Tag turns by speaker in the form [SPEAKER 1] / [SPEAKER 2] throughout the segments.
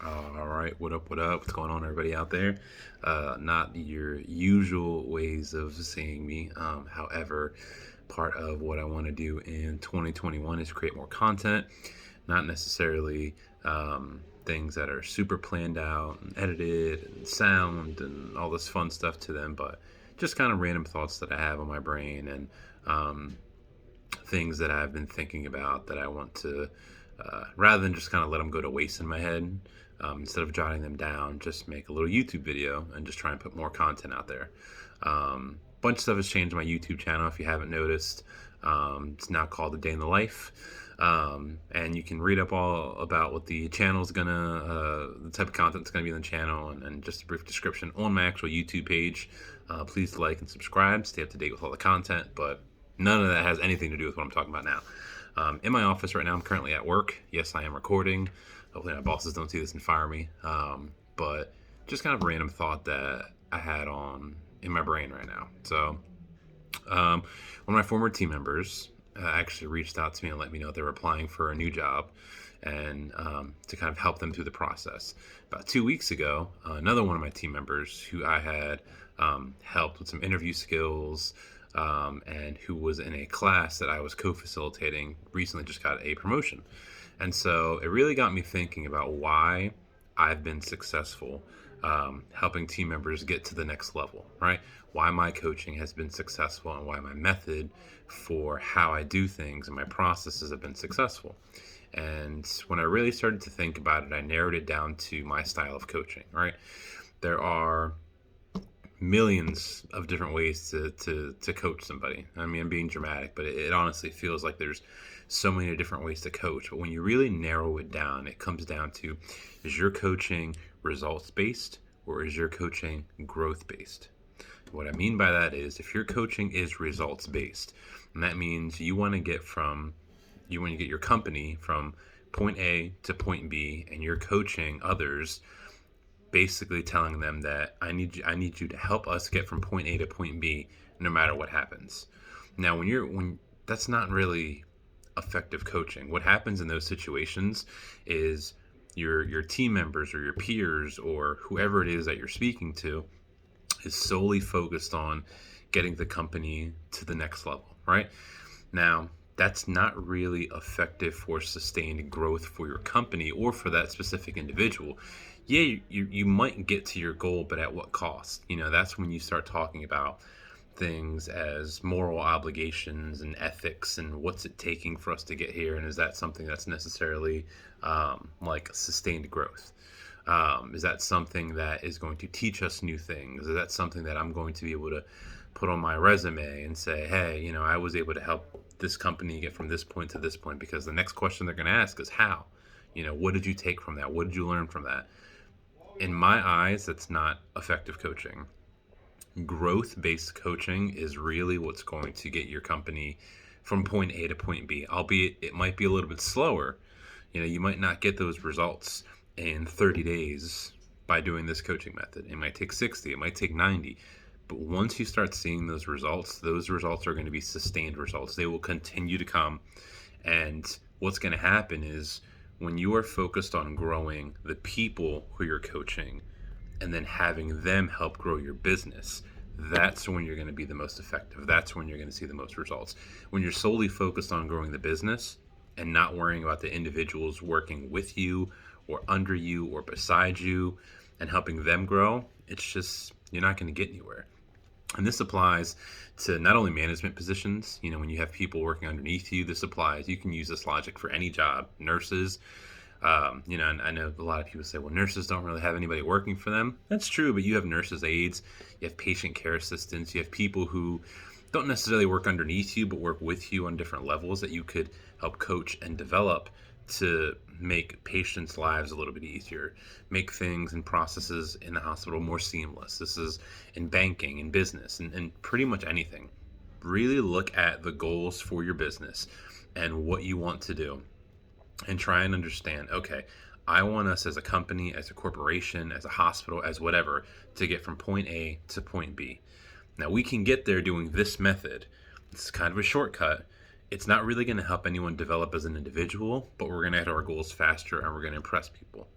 [SPEAKER 1] All right, what up, what up? What's going on, everybody out there? Not your usual ways of seeing me. However, part of what I want to do in 2021 is create more content, not necessarily things that are super planned out and edited and sound and all this fun stuff to them, but just kind of random thoughts that I have on my brain and um, things that I've been thinking about that I want to, rather than just kind of let them go to waste in my head, instead of jotting them down, just make a little YouTube video and just try and put more content out there. Bunch of stuff has changed on my YouTube channel if you haven't noticed. It's now called The Day in the Life. And you can read up all about what the channel's the type of content that's gonna be on the channel, and just a brief description on my actual YouTube page. Please like and subscribe, stay up to date with all the content, but none of that has anything to do with what I'm talking about now. In my office right now, I'm currently at work. Yes, I am recording. Hopefully my bosses don't see this and fire me. But just kind of a random thought that I had on in my brain right now. So one of my former team members actually reached out to me and let me know they were applying for a new job, and to kind of help them through the process. About 2 weeks ago, another one of my team members who I had helped with some interview skills, and who was in a class that I was co-facilitating, recently just got a promotion. And so it really got me thinking about why I've been successful helping team members get to the next level, right? Why my coaching has been successful and why my method for how I do things and my processes have been successful. And when I really started to think about it, I narrowed it down to my style of coaching, right? There are millions of different ways to coach somebody. I mean, I'm being dramatic, but it honestly feels like there's so many different ways to coach. But when you really narrow it down, it comes down to, is your coaching results based or is your coaching growth based? What I mean by that is, if your coaching is results based, and that means you want to get your company from point A to point B, and you're coaching others, basically telling them that I need you to help us get from point A to point B no matter what happens. Now, when that's not really effective coaching. What happens in those situations is your team members or your peers or whoever it is that you're speaking to is solely focused on getting the company to the next level, right? Now, that's not really effective for sustained growth for your company or for that specific individual. Yeah, you might get to your goal, but at what cost? That's when you start talking about things as moral obligations and ethics and what's it taking for us to get here, and is that something that's necessarily like sustained growth? Is that something that is going to teach us new things? Is that something that I'm going to be able to put on my resume and say, hey, I was able to help this company get from this point to this point? Because the next question they're going to ask is how. What did you take from that? What did you learn from that? In my eyes, that's not effective coaching. Growth-based coaching is really what's going to get your company from point A to point B, albeit it might be a little bit slower. You might not get those results in 30 days by doing this coaching method. It might take 60, it might take 90. But once you start seeing those results are going to be sustained results. They will continue to come. And what's going to happen is, when you are focused on growing the people who you're coaching and then having them help grow your business, that's when you're going to be the most effective. That's when you're going to see the most results. When you're solely focused on growing the business and not worrying about the individuals working with you or under you or beside you and helping them grow, it's just, you're not going to get anywhere. And this applies to not only management positions. When you have people working underneath you, this applies. You can use this logic for any job. Nurses, and I know a lot of people say, well, nurses don't really have anybody working for them. That's true, but you have nurses' aides, you have patient care assistants, you have people who don't necessarily work underneath you, but work with you on different levels that you could help coach and develop to make patients' lives a little bit easier, make things and processes in the hospital more seamless. This is in banking, in business, and pretty much anything. Really look at the goals for your business and what you want to do, and try and understand, okay, I want us as a company, as a corporation, as a hospital, as whatever, to get from point A to point B. Now, we can get there doing this method. It's kind of a shortcut. It's not really going to help anyone develop as an individual, but we're going to hit our goals faster and we're going to impress people.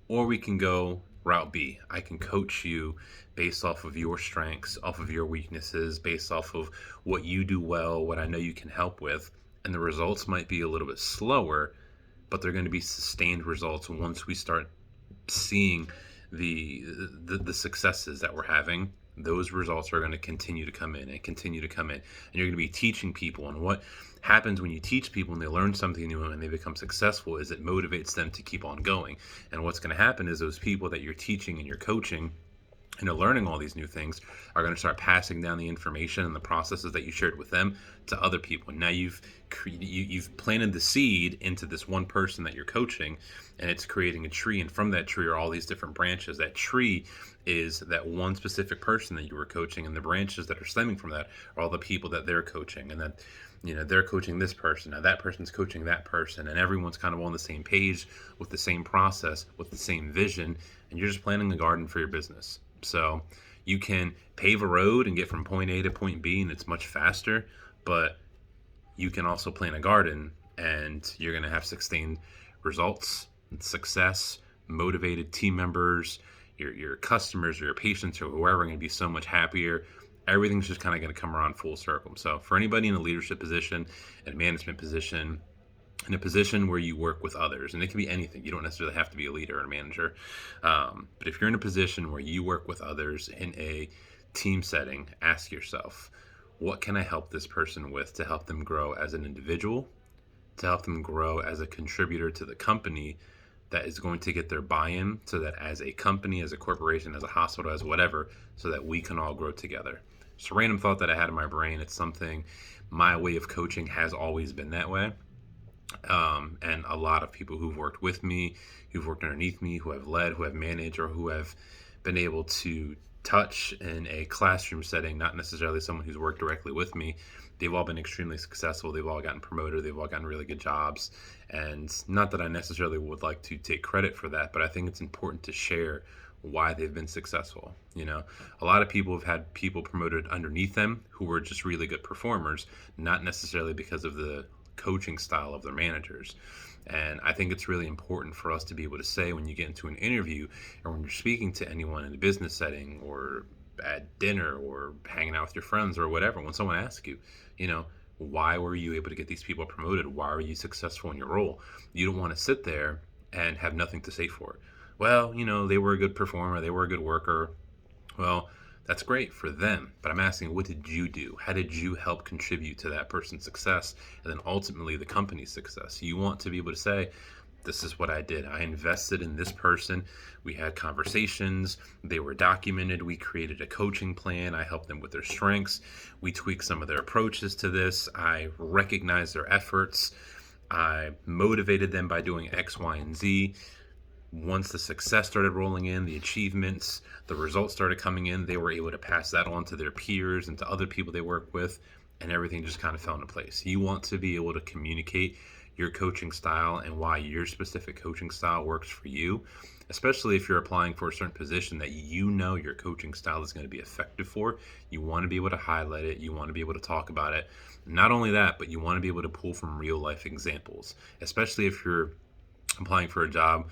[SPEAKER 1] Or we can go route B. I can coach you based off of your strengths, off of your weaknesses, based off of what you do well, what I know you can help with. And the results might be a little bit slower, but they're going to be sustained results once we start seeing the successes that we're having. Those results are going to continue to come in and continue to come in, and you're going to be teaching people. And what happens when you teach people and they learn something new and they become successful is it motivates them to keep on going. And what's going to happen is those people that you're teaching and you're coaching and are learning all these new things are going to start passing down the information and the processes that you shared with them to other people. And now you've planted the seed into this one person that you're coaching, and it's creating a tree. And from that tree are all these different branches. That tree is that one specific person that you were coaching, and the branches that are stemming from that are all the people that they're coaching. And that, they're coaching this person, now that person's coaching that person, and everyone's kind of on the same page with the same process, with the same vision, and you're just planting a garden for your business. So you can pave a road and get from point A to point B, and it's much faster, but you can also plant a garden and you're going to have sustained results and success, motivated team members, your customers or your patients or whoever are going to be so much happier. Everything's just kind of going to come around full circle. So for anybody in a leadership position, in a management position, in a position where you work with others, and it can be anything. You don't necessarily have to be a leader or a manager. But if you're in a position where you work with others in a team setting, ask yourself, what can I help this person with to help them grow as an individual, to help them grow as a contributor to the company that is going to get their buy-in, so that as a company, as a corporation, as a hospital, as whatever, so that we can all grow together. It's a random thought that I had in my brain. It's something, my way of coaching has always been that way. And a lot of people who've worked with me, who've worked underneath me, who have led, who have managed, or who have been able to touch in a classroom setting, not necessarily someone who's worked directly with me, they've all been extremely successful. They've all gotten promoted. They've all gotten really good jobs. And not that I necessarily would like to take credit for that, but I think it's important to share why they've been successful. A lot of people have had people promoted underneath them who were just really good performers, not necessarily because of the coaching style of their managers. And I think it's really important for us to be able to say, when you get into an interview or when you're speaking to anyone in a business setting or at dinner or hanging out with your friends or whatever, when someone asks you, why were you able to get these people promoted? Why are you successful in your role? You don't want to sit there and have nothing to say for it. Well, they were a good performer. They were a good worker. Well, that's great for them, but I'm asking, what did you do? How did you help contribute to that person's success and then ultimately the company's success? You want to be able to say, this is what I did. I invested in this person. We had conversations. They were documented. We created a coaching plan. I helped them with their strengths. We tweaked some of their approaches to this. I recognized their efforts. I motivated them by doing X, Y, and Z. Once the success started rolling in, the achievements, the results started coming in, they were able to pass that on to their peers and to other people they work with, and everything just kind of fell into place. You want to be able to communicate your coaching style and why your specific coaching style works for you, especially if you're applying for a certain position that your coaching style is going to be effective for. You want to be able to highlight it. You want to be able to talk about it. Not only that, but you want to be able to pull from real life examples, especially if you're applying for a job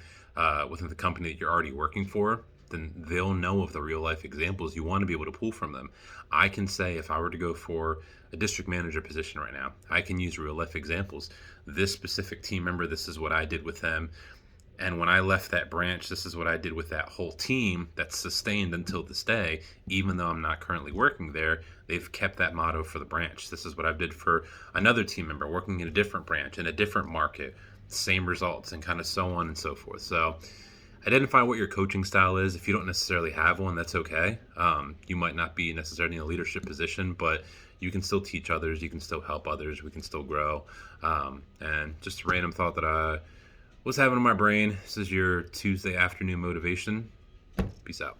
[SPEAKER 1] within the company that you're already working for. Then they'll know of the real life examples. You want to be able to pull from them. I can say, if I were to go for a district manager position right now, I can use real life examples. This specific team member, this is what I did with them. And when I left that branch, this is what I did with that whole team that's sustained until this day. Even though I'm not currently working there, they've kept that motto for the branch. This is what I did for another team member working in a different branch, in a different market, same results, and kind of so on and so forth. So identify what your coaching style is. If you don't necessarily have one, that's okay. You might not be necessarily in a leadership position, but you can still teach others. You can still help others. We can still grow. And just a random thought that I was having in my brain. This is your Tuesday afternoon motivation. Peace out.